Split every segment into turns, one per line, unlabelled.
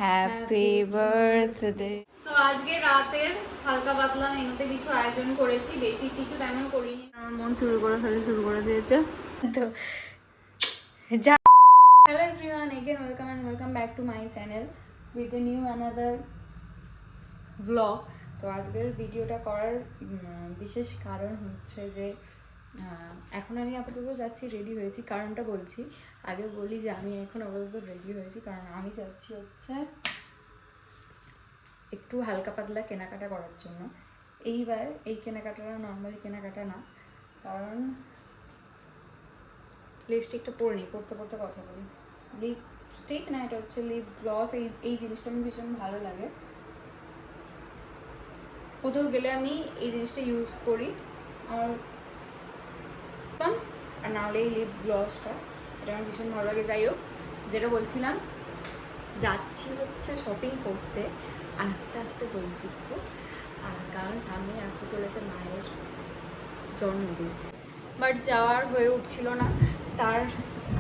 Happy birthday. তো আজকে রাতের হালকা পাতলা মেনুতে কিছু আয়োজন করেছি, বেশি কিছু তেমন করিনি। আমার মন শুরু করে দিয়েছে। তো hello everyone, again welcome and welcome back to my channel with a new another blog. তো আজকের ভিডিওটা করার বিশেষ কারণ হচ্ছে যে এখন আমি আপাতত যাচ্ছি, রেডি হয়েছি। কারণটা বলছি, আগে বলি যে আমি এখন আপাতত রেডি হয়েছি কারণ আমি যাচ্ছি হচ্ছে একটু হালকা পাতলা কেনাকাটা করার জন্য। এইবার এই কেনাকাটাটা নর্মালি কেনাকাটা না, কারণ লিপস্টিকটা পরে পড়তে পড়তে কথা বলি। লিপস্টিক না, এটা হচ্ছে লিপ গ্লস। এই জিনিসটা আমার ভীষণ ভালো লাগে। কোথাও গেলে আমি এই জিনিসটা ইউজ করি আর নাহলে এই লিপ গ্লসটা, এটা আমার ভীষণ ভালো লাগে। যাই হোক, যেটা বলছিলাম, যাচ্ছি হচ্ছে শপিং করতে। আস্তে আস্তে বলছি তো, কারণ সামনে আসতে চলেছে মায়ের জন্মদিন, বাট যাওয়ার হয়ে উঠছিল না। তার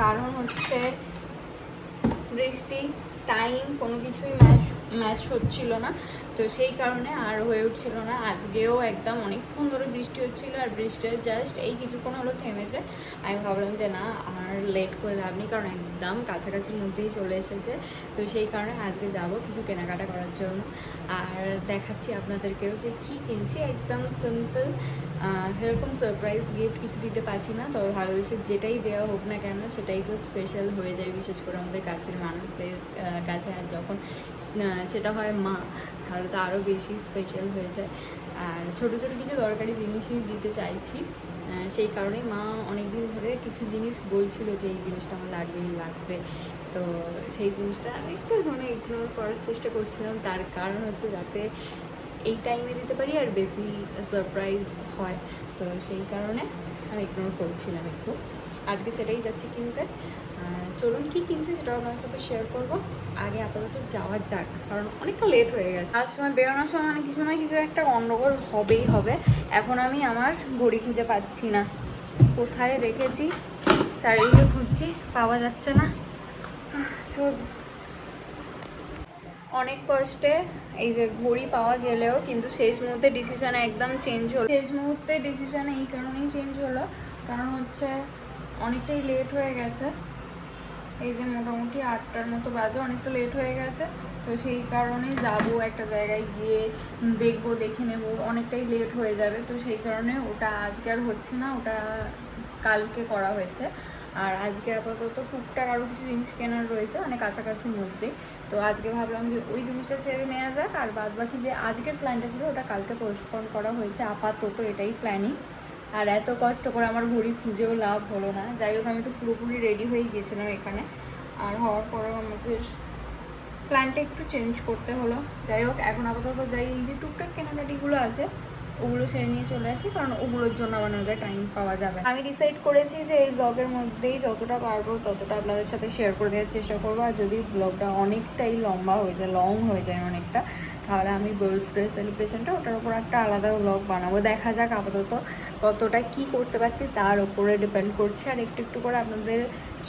কারণ হচ্ছে বৃষ্টি, টাইম কোনো কিছুই ম্যাচ হচ্ছিল না। তো সেই কারণে আর হয়ে উঠছিল না। আজকেও একদম অনেকক্ষণ ধরে বৃষ্টি হচ্ছিল, আর বৃষ্টির জাস্ট এই কিছুক্ষণ হলো থেমেছে। আমি ভাবলাম যে না, আর লেট করে লাভ নেই, কারণ একদম কাছাকাছির মধ্যেই চলে এসেছে। তো সেই কারণে আজকে যাব কিছু কেনাকাটা করার জন্য, আর দেখাচ্ছি আপনাদেরকেও যে কী কিনছি। একদম সিম্পল, সেরকম সারপ্রাইজ গিফট কিছু দিতে পারছি না, তবে ভালোবেসে যেটাই দেওয়া হোক না কেন সেটাই তো স্পেশাল হয়ে যায়, বিশেষ করে আমাদের কাছের মানুষদের কাছে। আর যখন সেটা হয় মা, তাহলে তো আরও বেশি স্পেশাল হয়ে যায়। আর ছোটো ছোটো কিছু দরকারি জিনিসই দিতে চাইছি। সেই কারণেই মা অনেক দিন ধরে কিছু জিনিস বলছিল যে এই জিনিসটা আমার লাগবে। তো সেই জিনিসটা আমি একটু ইগনোর করার চেষ্টা করছিলাম। তার কারণ হচ্ছে যাতে এই টাইমে দিতে পারি আর বেশি সারপ্রাইজ হয়। তো সেই কারণে আমি ইগনোর করছিলাম একটু। আজকে সেটাই যাচ্ছি কিনতে। চলুন কী কিনছি সেটাও আপনার সাথে শেয়ার করবো। আগে আপাতত যাওয়া যাক, কারণ অনেকটা লেট হয়ে গেছে। আর সময় বেরোনোর সময় মানে কিছু না কিছু একটা গণ্ডগোল হবেই হবে। এখন আমি আমার ঘড়ি খুঁজে পাচ্ছি না, কোথায় রেখেছি চারিদিকে খুঁজছি, পাওয়া যাচ্ছে না। অনেক কষ্টে এই যে ঘড়ি পাওয়া গেলেও কিন্তু শেষ মুহূর্তে ডিসিশান একদম চেঞ্জ হলো। শেষ মুহূর্তে ডিসিশান এই কারণেই চেঞ্জ হলো, কারণ হচ্ছে অনেকটাই লেট হয়ে গেছে। এই যে মোটামুটি 8টার মতো বাজে, অনেকটা লেট হয়ে গেছে। তো সেই কারণেই যাবো একটা জায়গায়, গিয়ে দেখে নেব, অনেকটাই লেট হয়ে যাবে। তো সেই কারণে ওটা আজকে আর হচ্ছে না, ওটা কালকে করা হয়েছে। আর আজকে আপাতত টুকটাক আরও কিছু জিনিস কেনার রয়েছে, মানে কাছাকাছির মধ্যে। তো আজকে ভাবলাম যে ওই জিনিসটা সেরে নেওয়া যাক, আর বাদ বাকি যে আজকের প্ল্যানটা ছিল ওটা কালকে পোস্টপোন করা হয়েছে। আপাতত এটাই প্ল্যানিং। আর এত কষ্ট করে আমার ঘড়ি খুঁজেও লাভ হলো না। যাই হোক, আমি তো পুরোপুরি রেডি হয়ে গিয়েছিলাম এখানে, আর হওয়ার পরেও আমাদের প্ল্যানটা একটু চেঞ্জ করতে হলো। যাই হোক, এখন আপাতত যাই, এই যে টুকটাক কেনাকাটিগুলো আছে ওগুলো সেরে নিয়ে চলে আসি, কারণ ওগুলোর জন্য আমার নইলে টাইম পাওয়া যাবে। আমি ডিসাইড করেছি যে এই ব্লগের মধ্যেই যতটা পারবো ততটা আপনাদের সাথে শেয়ার করে দেওয়ার চেষ্টা করবো। আর যদি ব্লগটা অনেকটাই লম্বা হয়ে যায়, লং হয়ে যায় অনেকটা, তাহলে আমি বার্থডে সেলিব্রেশনটা ওটার উপর একটা আলাদা ব্লগ বানাবো। দেখা যাক আপাতত কতটা কি করতে পারছি তার উপরে ডিপেন্ড করছে। আর একটু একটু করে আপনাদের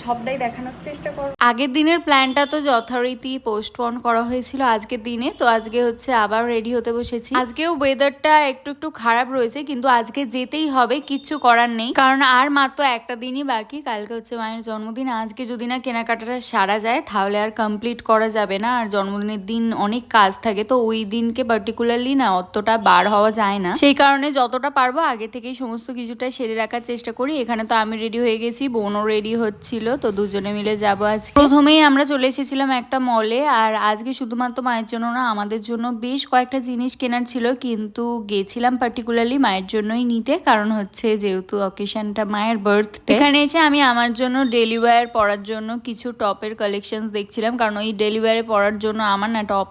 সবটাই দেখানোর চেষ্টা করব। আগের দিনের প্ল্যানটা তো যথারীতি পোস্টপোন করা হয়েছিল আজকের দিনে। তো আজকে হচ্ছে আবার রেডি হতে বসেছি। আজকেও ওয়েদারটা একটু একটু খারাপ রয়েছে, কিন্তু আজকে যেতেই হবে, কিচ্ছু করার নেই, কারণ আর মাত্র একটা দিনই বাকি। কালকে হচ্ছে মায়ের জন্মদিন। আজকে যদি না কেনাকাটাটা সারা যায় তাহলে আর কমপ্লিট করা যাবে না। আর জন্মদিনের দিন অনেক কাজ থাকে, তো ওই দিনকে পার্টিকুলারলি না অতটা বার হওয়া যায় না। সেই কারণে যতটা পারবো আগে থেকেই সমস্ত কিছুটা সেরে রাখার চেষ্টা করি। এখানে তো আমি রেডি হয়ে গেছি, বোনও রেডি হচ্ছিল, তো দুজনে মিলে যাবো। আজকে প্রথমেই আমরা চলে এসেছিলাম একটা মলে। আর আজকে শুধুমাত্র মায়ের জন্য না, আমাদের জন্য বেশ কয়েকটা জিনিস কেনার ছিল, কিন্তু গেছিলাম পার্টিকুলারলি মায়ের জন্যই নিতে, কারণ হচ্ছে যেহেতু অকেশনটা মায়ের বার্থডে। এখানে এসে আমি আমার জন্য ডেলি ওয়্যার পরার জন্য কিছু টপের কালেকশনস দেখছিলাম, কারণ ওই ডেলি ওয়্যারে পরার জন্য আমার না টপ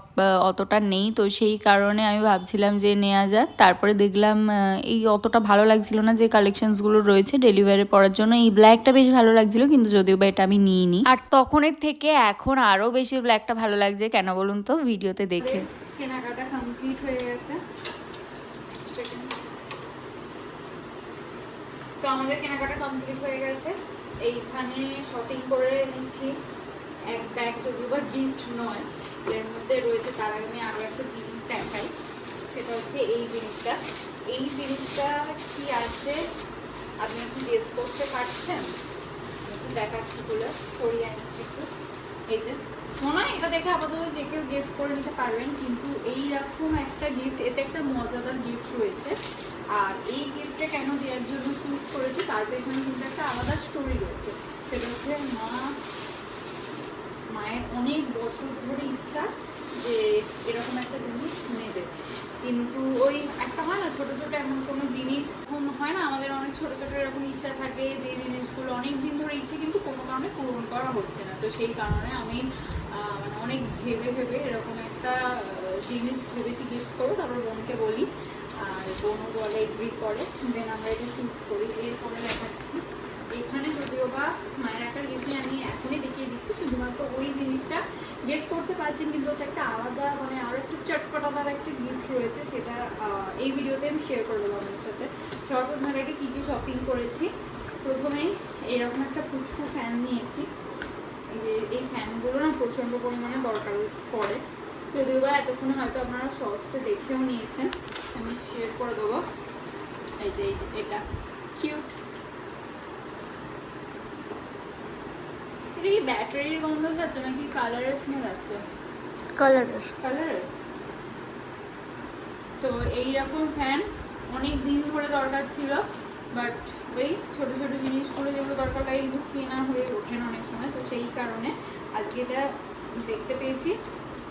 অতটা নেই। তো সেই কারণে আমি ভাবছিলাম যে নেওয়া যাক। তারপরে দেখলাম এই অতটা ভালো লাগছিল না যে কালেকশনসগুলো রয়েছে ডেলি ওয়্যারে পরার জন্য। এই ব্ল্যাকটা বেশ ভালো লাগছিল, কিন্তু যদিও বা এটা আমি নিইনি। আর তখনের থেকে এখন আরও বেশি ব্ল্যাকটা ভালো লাগছে, কেন বলুন তো, ভিডিওতে দেখে। কেনাকাটা কমপ্লিট হয়ে গেছে। তো আমাদের কেনাকাটা কমপ্লিট হয়ে গেছে। এইখানে শপিং করে এনেছি এক ব্যাগ, যদিও বা গিফট নয়, এর মধ্যে রয়েছে। তার আগে আমি আরও একটা জিনিস দেখাই, সেটা হচ্ছে এই জিনিসটা। এই জিনিসটা কি আছে আপনি একটু গেস করতে পারছেন? একটু দেখাচ্ছি বলে সরিয়ে আনছি একটু। এই যে মনে হয় এটা দেখে আপাতত যে কেউ গেস করে নিতে পারবেন, কিন্তু এইরকম একটা গিফট, এতে একটা মজাদার গিফট রয়েছে। আর এই গিফটটা কেন দেওয়ার জন্য চুজ করেছি তার পেছনে কিন্তু একটা আলাদা স্টোরি রয়েছে। সেটা হচ্ছে মায়ের অনেক বছর ধরে ইচ্ছা যে এরকম একটা জিনিস নেবে, কিন্তু ওই একটা হয় না ছোটো ছোটো এমন কোনো জিনিস হয় না, আমাদের অনেক ছোটো ছোটো এরকম ইচ্ছা থাকে যে জিনিসগুলো অনেক দিন ধরে ইচ্ছে কিন্তু কোনো কারণে পূরণ করা হচ্ছে না। তো সেই কারণে আমি মানে অনেক ভেবে ভেবে এরকম একটা জিনিস ভেবেছি গিফট করবো, তারপর বোনকে বলি আর বোনও বলে এগ্রি করে, দেন আমরা এটা চুজ করি। এরপরে দেখাচ্ছি এখানে যদিও বা মায়ের একটা গিফট আমি এখনই দেখিয়ে দিচ্ছি, শুধুমাত্র ওই জিনিসটা গেস করতে পারছেন, কিন্তু ওটা একটা আলাদা মানে আরও একটু চটপটাদার একটা গিফট রয়েছে, সেটা এই ভিডিওতে আমি শেয়ার করে দেবো আপনাদের সাথে। সর্বপ্রথমে দেখে কী কী শপিং করেছি। প্রথমেই এরকম একটা পুচকু ফ্যান নিয়েছি। এই ফ্যানগুলো না প্রচণ্ড পরিমাণে দরকার পড়ে, যদিও বা এতক্ষণে হয়তো আপনারা শর্টসে দেখেও নিয়েছেন, আমি শেয়ার করে দেবো। এই যে এটা কিউট, এটা কি ব্যাটারির গন্ধ যাচ্ছে নাকি কালারের স্মেল আসছে? কালারের। তো এইরকম ফ্যান অনেক দিন ধরে দরকার ছিল, বাট ওই ছোটো ছোটো জিনিসগুলো যেগুলো দরকার লাগে কিন্তু কেনা হয়ে ওঠে না অনেক সময়, তো সেই কারণে আজকে এটা দেখতে পেয়েছি,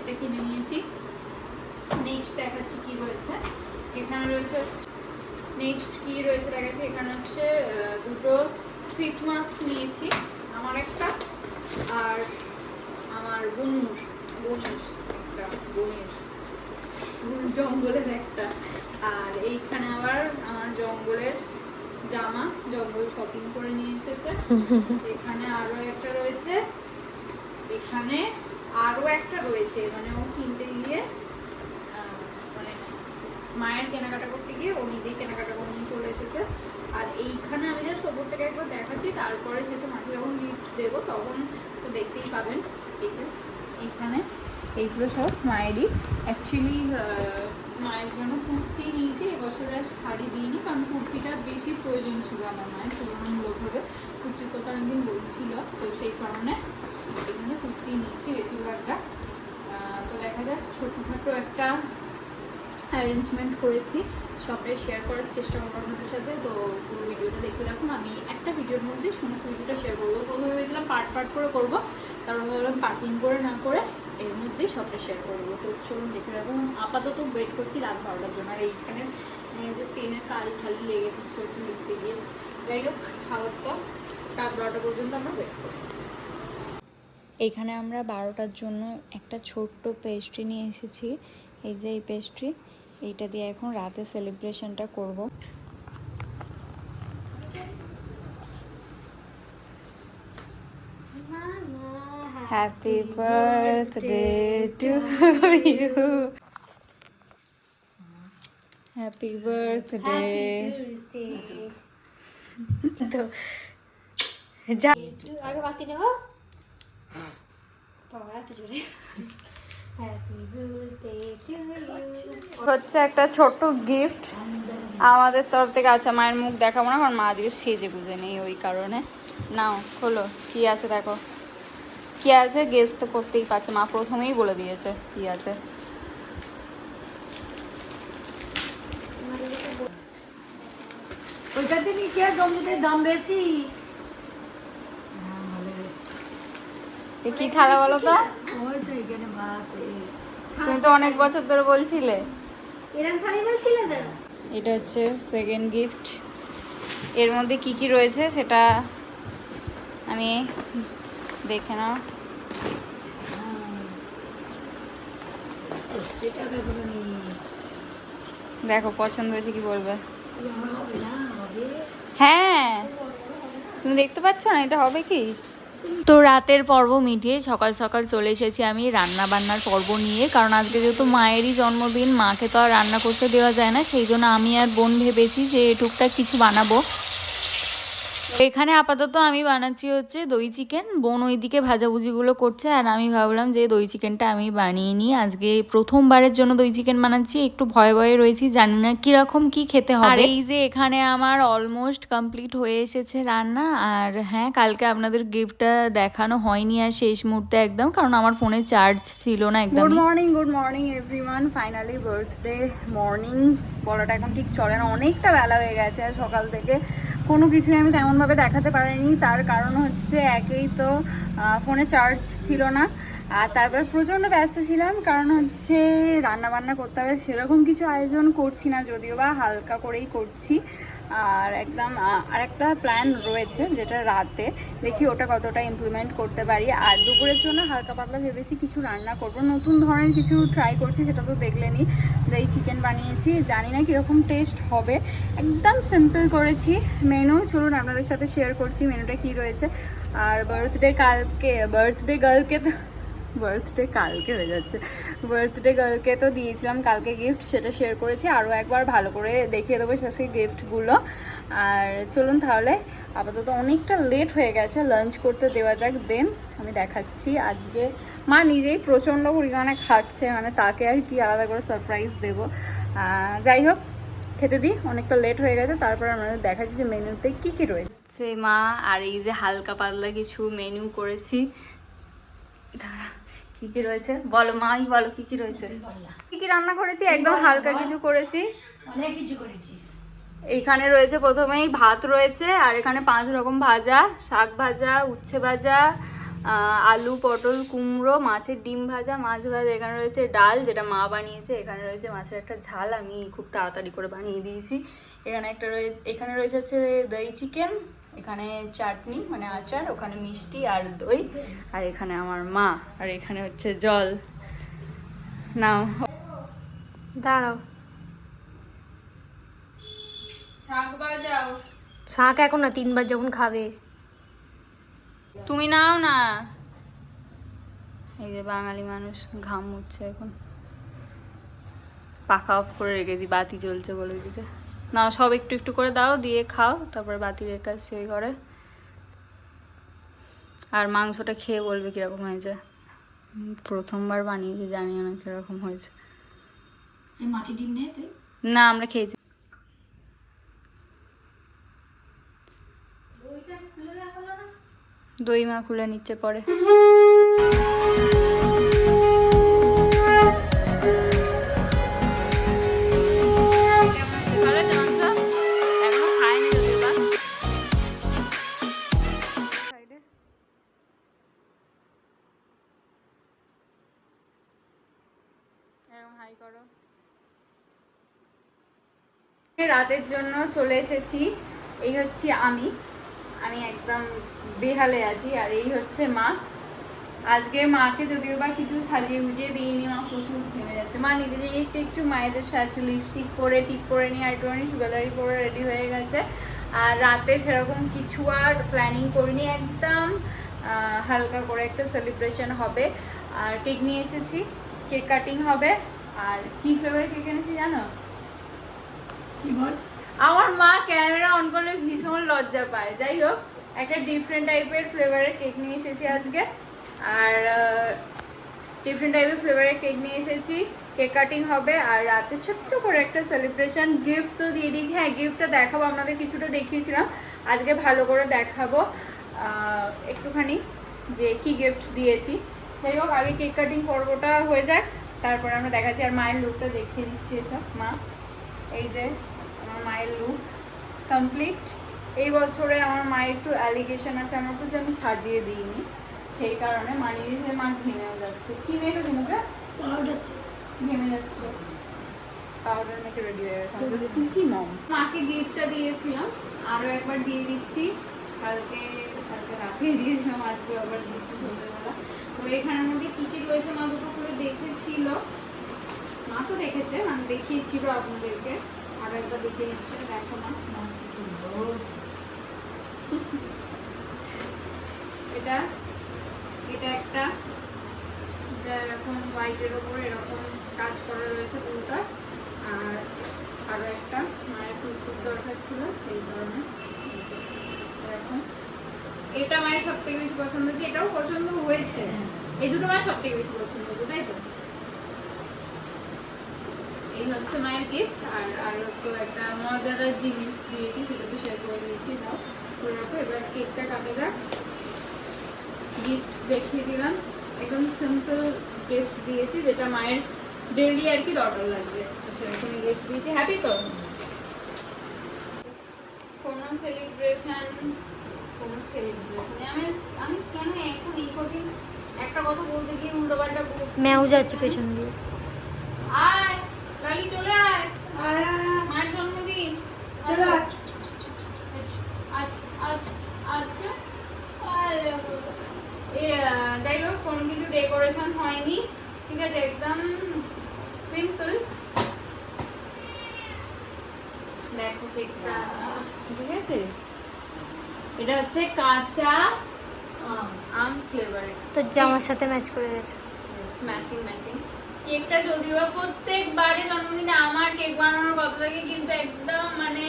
এটা কিনে নিয়েছি। নেক্সট দেখাচ্ছি কী রয়েছে এখানে। রয়েছে নেক্সট কী রয়েছে দেখাচ্ছি, এখানে হচ্ছে দুটো সিট মাস্ক নিয়েছি, আমার একটা আর আমার বোনের একটা, জঙ্গলের একটা। আর এইখানে আবার আমার জঙ্গলের জামা, জঙ্গল শপিং করে নিয়ে এসেছে। এখানে আরো একটা রয়েছে, এখানে আরো একটা রয়েছে, মানে ও কিনতে গিয়ে মানে মায়ের কেনাকাটা করতে গিয়ে ও নিজেই কেনাকাটা করে নিয়ে চলে এসেছে। আর এইখানে আমি জাস্ট ওপর থেকে একবার দেখাচ্ছি, তারপরে শেষে মাকে যখন গিফট দেবো তখন তো দেখতেই পাবেন। এই যে এইখানে এইগুলো সব মায়েরই। অ্যাকচুয়ালি মায়ের জন্য কুর্তি নিয়েছি, এবছর আর শাড়ি দিইনি, কারণ কুর্তিটা বেশি প্রয়োজন ছিল আমার মায়ের তুলনামূলকভাবে। কুর্তির কথা অনেকদিন বলছিল, তো সেই কারণে এখানে কুর্তি নিয়েছি বেশিরভাগটা। তো দেখা যাক ছোটোখাটো একটা অ্যারেঞ্জমেন্ট করেছি, সবটাই শেয়ার করার চেষ্টা করবো আপনাদের সাথে। তো পুরো ভিডিওটা দেখতে দেখুন, আমি একটা ভিডিওর মধ্যে সমস্ত ভিডিওটা শেয়ার করবো। প্রথমে ভেবেছিলাম পার্ট করে করবো, তারপর ভাবলাম পার্টিং করে না করে এর মধ্যেই সবটা শেয়ার করবো। তো চলুন দেখে দেখুন। আপাতত ওয়েট করছি রাত 12টার জন্য। আর এইখানে যে ট্রেনের কালি খালি লেগেছে শরীর লিখতে গিয়ে, যাই হোক খাবারটা রাত 12টা পর্যন্ত আমরা ওয়েট করি।
এইখানে আমরা 12টার জন্য একটা ছোট্ট পেস্ট্রি নিয়ে এসেছি। এই যে এই পেস্ট্রি, এইটা দিয়ে এখন রাতে সেলিব্রেশনটা করব। Happy birthday to you, happy birthday. তো যা
আগে বাতি নেব,
হচ্ছে একটা ছোট্ট গিফট আমাদের তরফ থেকে। আচ্ছা মায়ের মুখ দেখাবো না, কারণ মা আজকে সেজে গুজে নেই, ওই কারণে। নাও খোলো, কি আছে দেখো, কি আছে গেস তো করতেই পারছে। মা প্রথমেই বলে দিয়েছে কি আছে।
ওইটাতে নিচে জমিতে দাম বেশি।
কি থালা বলো তো?
ওই তো এখানে ভাত।
তুমি তো অনেক বছর ধরে বলছিলে
এরকম থালি বলছিলে তো।
এটা হচ্ছে সেকেন্ড গিফট। এর মধ্যে কি কি রয়েছে সেটা আমি দেখে নাও। দেখো পছন্দ হয়েছে কি বলবে। হ্যাঁ তুমি দেখতে পাচ্ছ না এটা হবে কি।
তো রাতের পর্ব মিটিয়ে সকাল সকাল চলে এসেছি আমি রান্না বান্নার পর্ব নিয়ে, কারণ আজকে যেহেতু মায়েরই জন্মদিন, মাকে তো আর রান্না করতে দেওয়া যায় না, সেই জন্য আমি আর বোন ভেবেছি যে টুকটাক কিছু বানাবো। এখানে আপাতত আমি বানাচ্ছি হচ্ছে দই চিকেন, বোন ওইদিকে ভাজাভুজিগুলো করছে, আর আমি ভাবলাম যে দই চিকেনটা আমি বানিয়ে নিই। আজকে প্রথমবারের জন্য দই চিকেন বানাচ্ছি, একটু ভয়ে ভয়ে রয়েছি, জানি না কীরকম কী খেতে হবে। আর এই যে এখানে আমার অলমোস্ট কমপ্লিট হয়ে এসেছে রান্না। আর হ্যাঁ, কালকে আপনাদের গিফটটা দেখানো হয়নি আর শেষ মুহূর্তে একদম, কারণ আমার ফোনে চার্জ ছিল না একদম।
Good morning everyone. Finally birthday morning বলাটা এখন ঠিক চলে না, অনেকটা বেলা হয়ে গেছে। আর সকাল থেকে কোনো কিছুই আমি তেমনভাবে দেখাতে পারিনি, তার কারণ হচ্ছে একেই তো ফোনে চার্জ ছিল না, আর তারপর প্রচণ্ড ব্যস্ত ছিলাম, কারণ হচ্ছে রান্না বান্না করতে হবে, সেরকম কিছু আয়োজন করছি না, যদিও বা হালকা করেই করছি। আর একদম আর একটা প্ল্যান রয়েছে, যেটা রাতে দেখি ওটা কতটা ইমপ্লিমেন্ট করতে পারি। আর দুপুরের জন্য হালকা পাতলা ভেবেছি কিছু রান্না করব, নতুন ধরনের কিছু ট্রাই করছি, সেটা তো দেখলেনি। দই চিকেন বানিয়েছি, জানি না কীরকম টেস্ট হবে, একদম সিম্পল করেছি মেনু। চলুন আপনাদের সাথে শেয়ার করছি মেনুটা কী রয়েছে। আর বার্থডে কালকে হয়ে যাচ্ছে, বার্থডে গার্লকে তো দিয়েছিলাম কালকে গিফট, সেটা শেয়ার করেছি, আরও একবার ভালো করে দেখিয়ে দেবো শেষে গিফটগুলো। আর চলুন তাহলে, আপাতত অনেকটা লেট হয়ে গেছে, লাঞ্চ করতে দেওয়া যাক, দেন আমি দেখাচ্ছি। আজকে মা নিজেই প্রচণ্ড পরিমাণে খাটছে, মানে তাকে আর কি আলাদা করে সারপ্রাইজ দেবো। যাই হোক, খেতে দিই, অনেকটা লেট হয়ে গেছে, তারপর আমাদের দেখাচ্ছি যে মেনুতে কী কী রয়েছে। মা আর এই যে হালকা পাতলা কিছু মেনু করেছি, দাঁড়া কি কি রয়েছে বলো, মাই বলো কি কি রয়েছে, কি কি রান্না করেছি। একদম হালকা কিছু করেছি,
অনেক কিছু করেছিস।
এইখানে রয়েছে প্রথমেই ভাত রয়েছে, আর এখানে 5 রকম ভাজা, শাক ভাজা, উচ্ছে ভাজা, আলু পটল কুমড়ো, মাছের ডিম ভাজা, মাছ ভাজা, এখানে রয়েছে ডাল যেটা মা বানিয়েছে, এখানে রয়েছে মাছের একটা ঝাল, আমি খুব তাড়াতাড়ি করে বানিয়ে দিয়েছি, এখানে রয়েছে হচ্ছে দই চিকেন, এখানে চাটনি মানে আচার, ওখানে মিষ্টি আর দই, আর এখানে আমার মা, আর এখানে হচ্ছে জল। নাও
দাঁড়াও,
শাক বাজাও।
শাক এখন না, 3 বার যখন খাবে।
তুমি নাও না। এই যে বাঙালি মানুষ ঘাম মুছছে এখন, পাখা অফ করে রেখেছি, বাতি জ্বলছে বলে দিকে। নাও সব একটু একটু করে দাও, দিয়ে খাও, তারপরে বাতি রেখে আসছি ওই ঘরে। আর মাংসটা খেয়ে বলবে কিরকম হয়েছে, প্রথমবার বানিয়েছি, জানিও না কিরকম হয়েছে।
মাছের ডিম নেই তুই?
না, আমরা খেয়েছি। দই মা খুলে নিচ্ছে পরে। রাতের জন্য চলে এসেছি, এই হচ্ছে আমি একদম বেহালে আছি, আর এই হচ্ছে মা। আজকে মাকে যদিও বা কিছু সাজিয়ে গুজিয়ে দিইনি, মা প্রচুর ঘেমে যাচ্ছে। মা নিজে নিজে একটু মায়েদের সাজছে, লিপস্টিক পরে টিপ পরে নিয়ে আর একটুখানি জুয়েলারি পরে রেডি হয়ে গেছে। আর রাতে সেরকম কিছু আর প্ল্যানিং করিনি, একদম হালকা করে একটা সেলিব্রেশন হবে। আর কেক নিয়ে এসেছি, কেক কাটিং হবে। আর কি ফ্লেভারের কেক এনেছি জানো?
কি বল?
আমার মা ক্যামেরা অন করলে ভীষণ লজ্জা পায়। যাই হোক, একটা ডিফারেন্ট টাইপের ফ্লেভারের কেক নিয়ে এসেছি আজকে, আর ডিফারেন্ট টাইপের ফ্লেভারের কেক নিয়ে এসেছি, কেক কাটিং হবে। আর রাতে ছোট্ট করে একটা সেলিব্রেশন, গিফট তো দিয়ে দিয়েছি। হ্যাঁ, গিফটটা দেখাবো, আপনাদের কিছুটা দেখিয়েছিলাম, আজকে ভালো করে দেখাবো একটুখানি যে কি গিফট দিয়েছি। যাই হোক, আগে কেক কাটিং পর্বটা হয়ে যাক, তারপরে আমরা দেখাচ্ছি। আর মায়ের লুকটা দেখিয়ে দিচ্ছি, এসব মা, এই যে আমার মায়ের লুক কমপ্লিট। এই বছরে আমার মায়ের একটু অ্যালিগেশন আছে আমার উপর যে আমি সাজিয়ে দিইনি, সেই কারণে মানিয়ে যে মা ঘেমেও যাচ্ছে। কি মেখেছো মুখে? ঘেমে যাচ্ছে, পাউডার মেখে রেডি হয়ে গেছে। কি মম, মাকে গিফটটা দিয়েছিলাম, আরও একবার দিয়ে দিচ্ছি, কালকে রাতে দিয়েছিলাম, আজকে আবার দিচ্ছি সন্ধ্যেবেলা। তো এখানের মধ্যে কী কী রয়েছে মা দুটো করে দেখেছিল, মা তো দেখেছে, মানে দেখিয়েছিল আপনাদেরকে, আর একবার দেখে দিচ্ছে, দেখো না। এটা একটা, এটা এরকম হোয়াইটের ওপরে এরকম কাজ করা রয়েছে পুরোটা। আর আরও একটা মায়ের টুকটুক দরকার ছিল, সেই কারণে এরকম এটা মায়ের সব থেকে বেশি পছন্দ হয়েছে, এটাও পছন্দ হয়েছে, এই দুটো মায়ের সব থেকে বেশি পছন্দ হয়েছে, তাই তো? এই হচ্ছে মায়ের গিফট। আর তো একটা মজাদার জিনিস দিয়েছি, সেটা তো শেয়ার করে দিয়েছি, দাও করে রাখো। এবার কেকটা কাটা যাক। গিফট দেখিয়ে দিলাম, একদম সিম্পল গিফট দিয়েছি যেটা মায়ের ডেইলি আর কি দরকার লাগবে, সেরকম গিফট দিয়েছি। হ্যাপি তো? কোনো সেলিব্রেশনে আমি কেন এখন এই কঠিন একটা কথা বলতে গিয়ে উল্টো পাল্টা
ম্যাও যাচ্ছে পেছন দিয়ে।
আয় লালি, চলে আয়, মায়ের জন্মদিন,
চলে আয়।
আচ্ছা যাই হোক, কোনো কিছু ডেকোরেশন হয়নি, ঠিক আছে, একদম সিম্পল। দেখো কেকটা, ঠিক আছে, এটা হচ্ছে কাঁচা আম ফ্লেভারের।
তোর জামার সাথে ম্যাচ করে গেছে।
ম্যাচিং কেকটা যদিও প্রত্যেকবারে জন্মদিনে আমার কেক বানানোর কথা থাকে, কিন্তু একদম মানে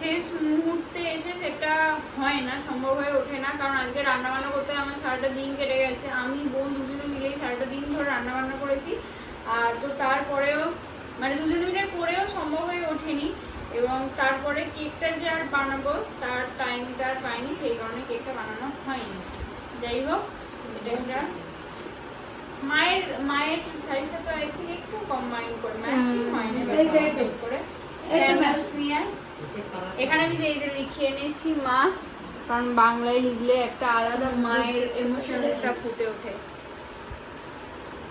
শেষ মুহূর্তে এসে সেটা হয় না, সম্ভব হয়ে ওঠে না। কারণ আজকে রান্না বান্না করতে আমার সারাটা দিন কেটে গেছে, আমি বোন দুজনে মিলেই সারাটা দিন ধরে রান্না বান্না করেছি। আর তো তারপরেও মানে দুজনে মিলে করেও সম্ভব হয়ে ওঠেনি, এবং তারপরে কেকটা যে আর বানাবো তার টাইমটা আর পাইনি, সেই কারণে কেকটা বানানো হয়নি। যাই হোক, এটা মায়ের শাড়ির সাথে আই থিঙ্ক একটু কম্বাইন করে ম্যাচিং হয়নি করে ক্যানভাস নিয়ে এখানে আমি যে লিখিয়ে নিয়েছি মা, কারণ বাংলায় লিখলে একটা আলাদা মায়ের ইমোশনসটা ফুটে ওঠে।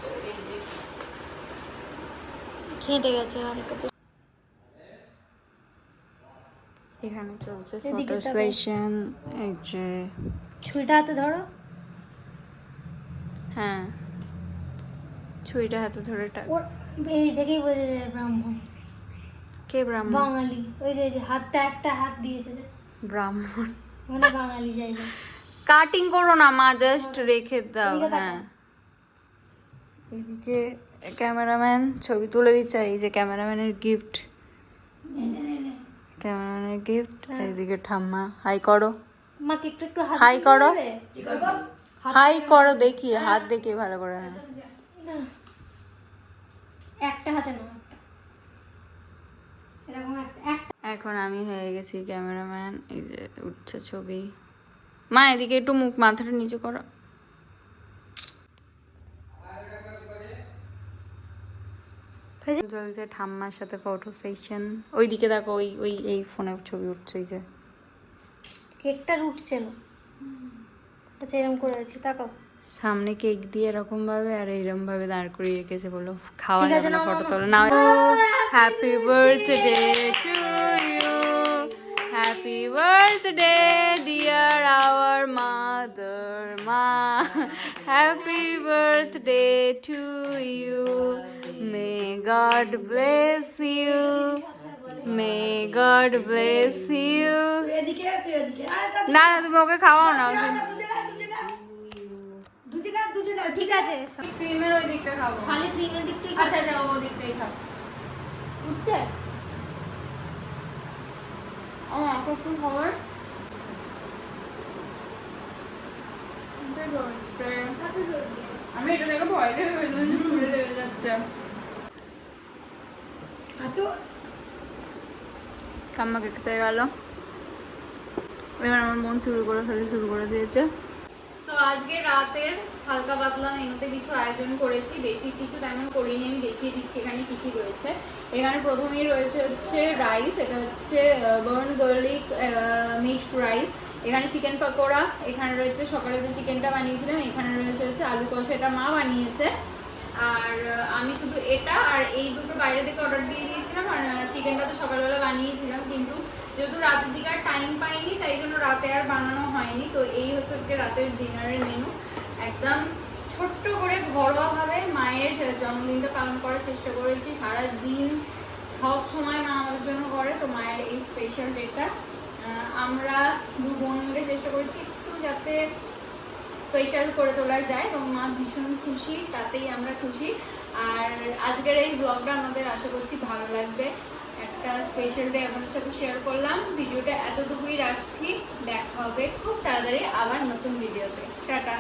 তো এই যে
খেটে গেছে হালকা।
এখানে চলছে
এদিকে
ফটো সেশন। এই যে
ছুরিটা হাতে ধরো।
হ্যাঁ, ছুরিটা হাতে ধরে
ওর এই থেকেই বোঝা যায় ব্রাহ্মণ।
কে ব্রাহ্মণ?
বাঙালি। ওই যে হাতটা একটা হাত দিয়েছে,
ব্রাহ্মণ
মানে বাঙালি যাইবে।
কাটিং করো না মা, জাস্ট রেখে দাও।
এদিকে তাকাও।
হ্যাঁ, এদিকে ক্যামেরাম্যান ছবি তুলে দিচ্ছে, এই যে ক্যামেরাম্যানের গিফট, ক্যামেরাম্যানের গিফট। এইদিকে ঠাম্মা হাই করো,
মা কেকটা একটু হাত
হাই করো,
কি করবো?
হাই করো, দেখি হাত দেখি ভালো করে। হ্যাঁ,
একটা হাতে নাও, এরকম একটা।
এখন আমি হয়ে গেছি ক্যামেরাম্যান। এই যে উঠছে ছবি। মা এদিকে একটু মুখ মাথাটা নিচু করো। চলছে ঠাম্মার সাথে ফটো সেশন। ওইদিকে দেখো, ওই ওই এই ফোনে ছবি উঠছে, এই যে
কেকটা উঠছে না। আচ্ছা এরকম করে আছে, তাকাও।
সামনে কেক দিয়ে এরকম ভাবে আর এইরকম ভাবে দাঁড় করিয়ে রেখেছে, বলো খাওয়া
ঠিক আছে,
যাবে না,
নাও,
ফটো
নাও,
তোলো না। Happy birthday to you, happy birthday dear our mother, মা happy birthday to you, may God bless you, may God bless you. না না, তুমি ওকে খাওয়াও না,
ঠিক আছে,
ক্রিমের ওই দিকটা খাবো।
খালি ক্রিমের দিকটাই।
আচ্ছা আচ্ছা, ও দিকটাই খাবো।
উঠছে।
ও কখন খবর? আমি এটা দেখে ভয় পেয়ে গেছি, ছুড়ে লেগে যাচ্ছে। ঠাম্মা কেক পেয়ে গেল, এবার আমার বোন শুরু করে দিয়েছে। তো আজকে রাতের হালকা পাতলা মেনুতে কিছু আয়োজন করেছি, বেশি কিছু তেমন করিনি, আমি দেখিয়ে দিচ্ছি এখানে কি কি রয়েছে। এখানে প্রথমেই রয়েছে হচ্ছে রাইস, এটা হচ্ছে বার্ন গার্লিক মিক্সড রাইস। এখানে চিকেন পকোড়া, এখানে রয়েছে সকালে যে চিকেনটা বানিয়েছিলাম, এখানে রয়েছে হচ্ছে আলু কষা, এটা মা বানিয়েছে। আর আমি শুধু এটা আর এই দুটো বাইরে থেকে অর্ডার দিয়ে দিয়েছিলাম, আর চিকেনটা তো সকালবেলা বানিয়েছিলাম, কিন্তু যেহেতু রাতের দিকে আর টাইম পাইনি তাই জন্য রাতে আর বানানো হয়নি। তো এই হচ্ছে আজকে রাতের ডিনারের মেনু। একদম ছোট্ট করে ঘরোয়াভাবে মায়ের জন্মদিনটা পালন করার চেষ্টা করেছি। সারা দিন সব সময় মা আমাদের জন্য করে, তো মায়ের এই স্পেশাল ডেটা আমরা দু বোন মিলে চেষ্টা করেছি একটু যাতে স্পেশাল করে তোলা যায়, এবং মা ভীষণ খুশি, তাতেই আমরা খুশি। আর আজকের এই ব্লগটা আমাদের আশা করছি ভালো লাগবে। একটা স্পেশাল ডে আপনাদের সাথে শেয়ার করলাম। ভিডিওটা এতটুকুই রাখছি, দেখা হবে খুব তাড়াতাড়ি আবার নতুন ভিডিওতে। টাটা।